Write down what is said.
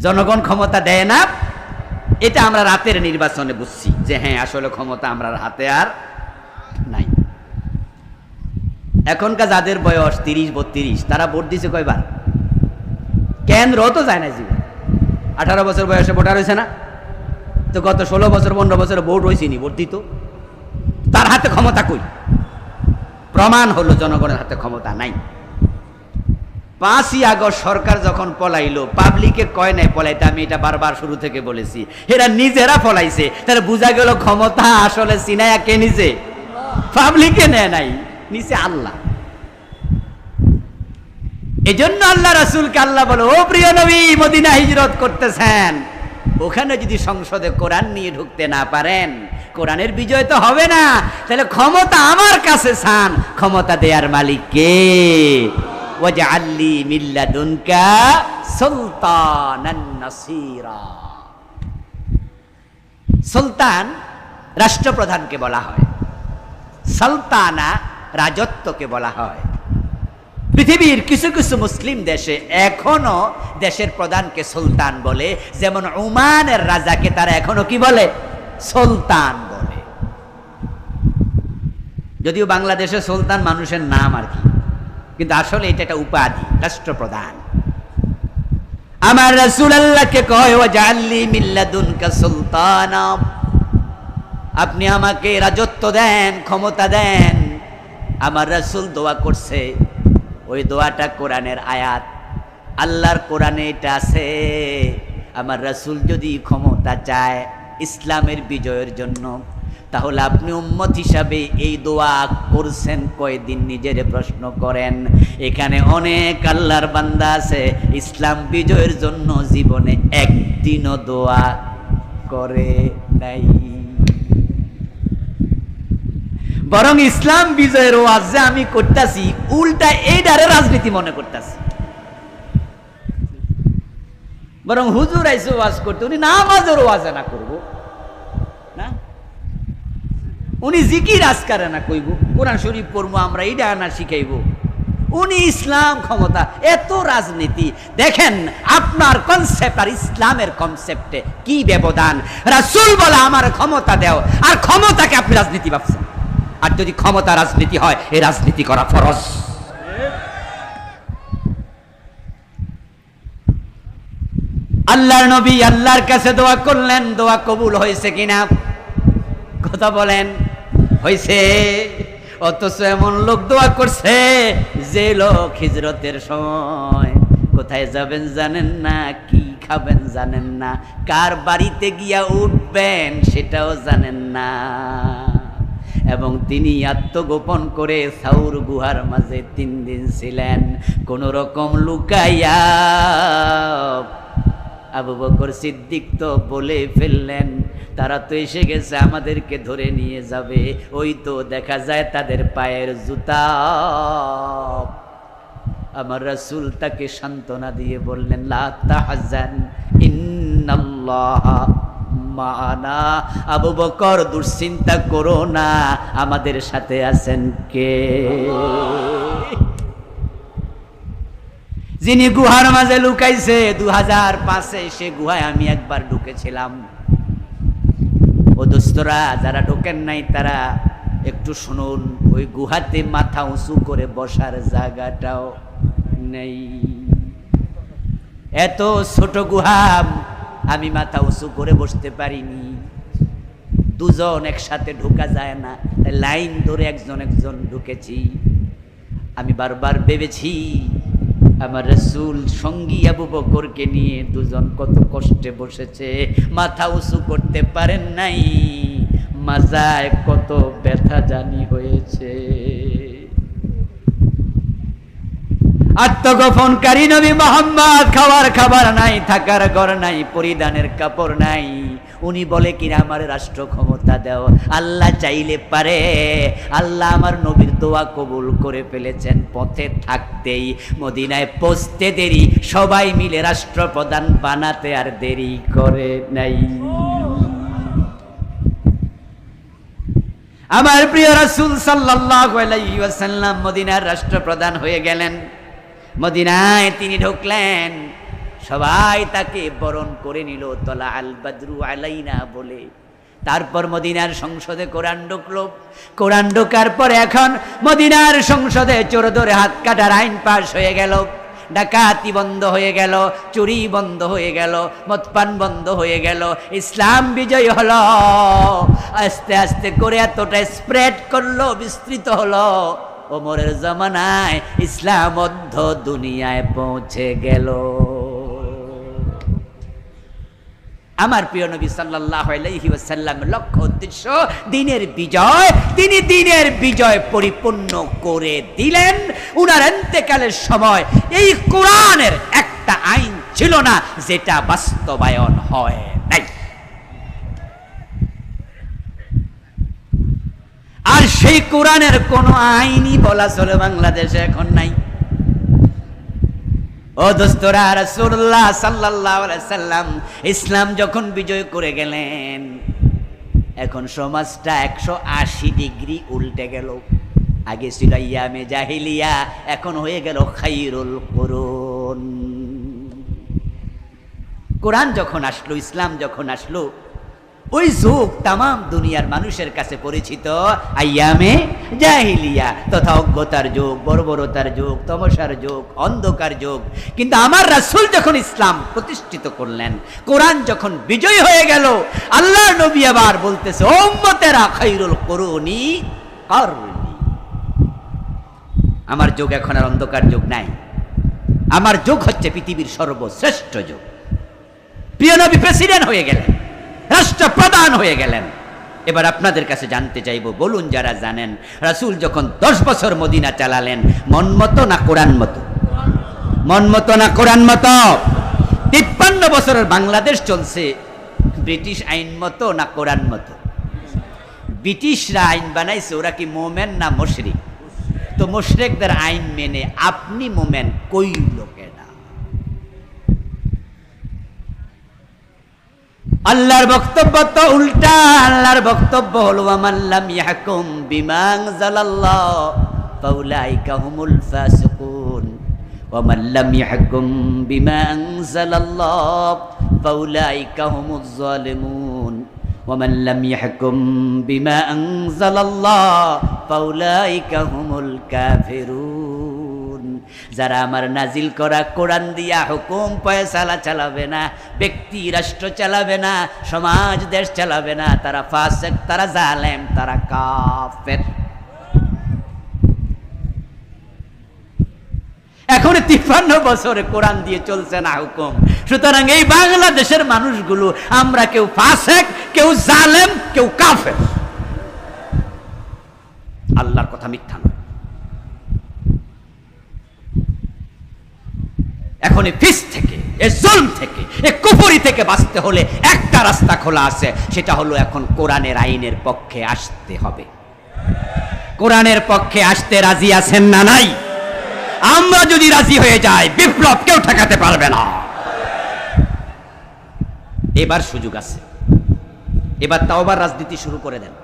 জনগণ ক্ষমতা দেয় না, এটা আমরা রাতের নির্বাচনে বুঝছি যে হ্যাঁ আসলে ক্ষমতা আমরা হাতে আর নাই। এখনকার যাদের বয়স 30-32 তারা ভোট দিছে কয়বার? কেন্দ্র তো যায় না জীবন। 18 বছর বয়সে ভোটার হয়েছে না? তো গত 16 বছর 15 বছরে ভোট হয়েছিনি, ভোট দিত। তার হাতে ক্ষমতা কই? প্রমাণ হলো জনগণের হাতে ক্ষমতা নাই। 5ই আগস্ট সরকার যখন পলাইলো, পাবলিকে কয় নাই পলাইতে, আমি এটা বারবার শুরু থেকে বলেছি, এরা নিজেরা পলাইছে। তাহলে বোঝা গেল ক্ষমতা আসলে সিনায়া কে নিছে? পাবলিকে নেয় নাই, নিচে আল্লাহ। এজন্য আল্লাহ রাসূলকে আল্লাহ বলে, ও প্রিয় নবী, মদিনা হিজরত করতেছেন, ওখানে যদি সংসদে কোরআন নিয়ে ঢুকতে না পারেন, কোরআনের বিজয় তো হবে না। তাহলে ক্ষমতা আমার কাছে চান, ক্ষমতা দেয়ার মালিক কে? ওয়াজআললি মিন লাদুনকা সুলতানান নাসীরা। সুলতান রাষ্ট্রপ্রধানকে বলা হয়, সুলতানা রাজত্বকে বলা হয়। পৃথিবীর কিছু কিছু মুসলিম দেশে এখনো দেশের প্রধানকে সুলতান বলে, যেমন ওমানের রাজাকে তারা এখনো কি বলে? সুলতান বলে। যদিও বাংলাদেশে সুলতান মানুষের নাম আর কি, কিন্তু আসলে এটা একটা উপাধি, রাষ্ট্রপ্রধান। আমার রাসূল আল্লাহকে কয়, ওয়াজআললি মিন লাদুনকা সুলতানা, আপনি আমাকে রাজত্ব দেন, ক্ষমতা দেন। আমার রাসূল দোয়া করছে, ওই দোয়াটা কোরআনের আয়াত, আল্লাহর কোরআনে এটা আছে। আমার রাসূল যদি ক্ষমতা চায় ইসলামের বিজয়ের জন্য, তাহলে আপনি উম্মত হিসাবে এই দোয়া করছেন কয়দিন? নিজের প্রশ্ন করেন। এখানে অনেক আল্লাহর বান্দা আছে ইসলাম বিজয়ের জন্য জীবনে একদিনও দোয়া করে নাই, বরং ইসলাম বিজয়ের ওয়াজ যে আমি করতেছি, উল্টা এইটারে রাজনীতি মনে করতেছি। বরং হুজুর আইসে ওয়াজ করতে, উনি নামাজের ওয়াজ না করব না, উনি জিকির আজকারে না কইব, কোরআন শরীফ পড়বো আমরা, এইটা না শিখাইব। উনি ইসলাম ক্ষমতা, এত রাজনীতি। দেখেন আপনার কনসেপ্ট আর ইসলামের কনসেপ্টে কি ব্যবধান। রাসূল বলে আমার ক্ষমতা দাও, আর ক্ষমতাকে আপনি রাজনীতি ভাবছেন। আর যদি ক্ষমতা রাজনীতি হয়, এই রাজনীতি করা ফরজ। আল্লাহর নবী আল্লাহর কাছে দোয়া করলেন, দোয়া কবুল হয়েছে কিনা কথা বলেন? হয়েছে। অথচ এমন লোক দোয়া করছে যে লোক হিজরতের সময় কোথায় যাবেন জানেন না, কি খাবেন জানেন না, কার বাড়িতে গিয়া উঠবেন সেটাও জানেন না। এবং তিনি আত্মগোপন করে সাউর গুহার মাঝে 3 দিন ছিলেন, কোন রকম লুকাইয়া। আবু বকর সিদ্দিক তো বলে ফেললেন, তারা তো এসে গেছে, আমাদেরকে ধরে নিয়ে যাবে। ওই তো দেখা যায় তাদের পায়ের জুতা। আমার রাসূল তাকে সান্ত্বনা দিয়ে বললেন, লা তাহজান ইন্নাল্লাহা মানা। আবু বকর দুশ্চিন্তা করো না, আমাদের সাথে আছেন কে? যিনি গুহার মাঝে লুকাইছে। 2005-এ সে গুহায় আমি একবার ঢুকেছিলাম। ও দোস্তরা, যারা ঢোকেন নাই তারা একটু শুনুন, ওই গুহাতে মাথা উঁচু করে বসার জায়গাটাও নেই। এত ছোট গুহা, আমি মাথা উঁচু করে বসতে পারিনি। 2 জন একসাথে ঢোকা যায় না, লাইন ধরে একজন একজন ঢুকেছি। আমি বারবার ভেবেছি আমার রাসূল সঙ্গী আবু বকরকে নিয়ে 2 জন কত কষ্টে বসেছে, মাথা উঁচু করতে পারেন নাই, মাজায় কত ব্যথা জানি হয়েছে। আত্মগোপনকারী নবী মুহাম্মদ, খাওয়ার খাবার নাই, থাকার ঘর নাই, পরিধানের কাপড় নাই। উনি বলে কিনা আমার রাষ্ট্র ক্ষমতা দাও। আল্লাহ চাইলে পারে। আল্লাহ আমার নবীর দোয়া কবুল করে ফেলেছেন। পথে থাকতেই মদিনায় পৌঁছতে দেরি, সবাই মিলে রাষ্ট্রপ্রধান বানাতে আর দেরি করে নাই। আমার প্রিয় রাসূল সাল্লাল্লাহু আলাইহি ওয়াসাল্লাম মদিনার রাষ্ট্রপ্রধান হয়ে গেলেন। মদিনায় তিনি ঢুকলেন, সবাই তাকে বরণ করে নিল তলা আল বাদরু আলাইনা বলে। তারপর মদিনার সংসদে কোরআন ঢুকলো। কোরআন ঢোকার পরে এখন মদিনার সংসদে চোর ধরে হাত কাটার আইন পাশ হয়ে গেল, ডাকাতি বন্ধ হয়ে গেল, চুরি বন্ধ হয়ে গেল, মদপান বন্ধ হয়ে গেল। ইসলাম বিজয় হলো। আস্তে আস্তে করে এতটা স্প্রেড করলো, বিস্তৃত হলো, ওমরের জামানায় ইসলাম মধ্য দুনিয়ায় পৌঁছে গেল। আমার প্রিয় নবী সাল্লাল্লাহু আলাইহি ওয়াসাল্লামের লক্ষ্য উদ্দেশ্য দ্বীনের বিজয়। তিনি দ্বীনের বিজয় পরিপূর্ণ করে দিলেন। উনার ইন্তেকালের সময় এই কোরআনের একটা আইন ছিল না যেটা বাস্তবায়ন হয় নাই। আর সেই কোরআনের কোন আইনই বলা চলে বাংলাদেশে এখন নাই। ও দোস্তরা, রাসূলুল্লাহ সাল্লাল্লাহু আলাইহি সাল্লাম ইসলাম যখন বিজয় করে গেলেন, এখন সমাজটা 180 ডিগ্রি উল্টে গেল। আগে ছিল আইয়ামে জাহিলিয়া, এখন হয়ে গেল খায়রুল কুরুন। কোরআন যখন আসলো, ইসলাম যখন আসলো, ওই যুগ তামাম দুনিয়ার মানুষের কাছে পরিচিত আইয়ামে জাহিলিয়া, তথা অজ্ঞতার যুগ, বর্বরতার যুগ, তমসার যুগ, অন্ধকার যুগ। কিন্তু আমার রাসূল যখন ইসলাম প্রতিষ্ঠিত করলেন, কোরআন যখন বিজয় হয়ে গেল, আল্লাহর নবী আবার বলতেছে, ও উম্মতেরা খায়রুল কুরুনি কারনি। আমার যুগ এখন আর অন্ধকার যুগ নাই, আমার যুগ হচ্ছে পৃথিবীর সর্বশ্রেষ্ঠ যুগ। প্রিয় নবী প্রেসিডেন্ট হয়ে গেলেন, রাষ্ট্রপ্রধান হয়ে গেলেন। এবার আপনাদের কাছে জানতে চাইবো, বলুন যারা জানেন, রাসূল যখন 10 বছর মদিনা চালালেন, মন মতো না কোরআন মতো? মন মতো না কোরআন মতো? 53 বছরের বাংলাদেশ চলছে ব্রিটিশ আইন মতো না কোরআন মতো? ব্রিটিশরা আইন বানাইছে, ওরা কি মোমেন না মুশরিক? তো মুশরিকদের আইন মেনে আপনি মোমেন কই লোকেরা? আল্লাহর বক্তব্য তো উল্টা। আল্লাহর বক্তব্য হলো ওয়ামান লাম ইয়াহকুম বিমা আনজালাল্লাহ ফাউলাইকা হুমুল ফাসিকুন ওয়ামান লাম ইয়াহকুম বিমা আনজালাল্লাহ ফাউলাইকা হুমুজ জালিমুন ওয়ামান লাম ইয়াহকুম বিমা আনজালাল্লাহ ফাউলাইকা হুমুল কাফিরুন। যারা আমার নাজিল করা কোরআন দিয়া হুকুম ফয়সালা চালাবে না, ব্যক্তি রাষ্ট্র চালাবে না, সমাজ দেশ চালাবে না, তারা ফাসিক, তারা জালেম, তারা কাফের। এখন 53 বছরে কোরআন দিয়ে চলছে না হুকুম। সুতরাং এই বাংলাদেশের মানুষগুলো আমরা কেউ ফাসিক, কেউ জালেম, কেউ কাফের। আল্লাহর কথা মিথ্যা নয়। এখন এই ফিস থেকে, এই জুলম থেকে, এই কুফরি থেকে বাঁচতে হলে একটা রাস্তা খোলা আছে, সেটা হলো এখন কোরআনের আইনের পক্ষে আসতে হবে। কোরআনের পক্ষে আসতে রাজি আছেন না নাই? আমরা যদি রাজি হয়ে যাই, বিপ্লব কেউ ঠেকাতে পারবে না। এবার সুযোগ আছে, এবার তাওবার রাজনীতি শুরু করে দেন।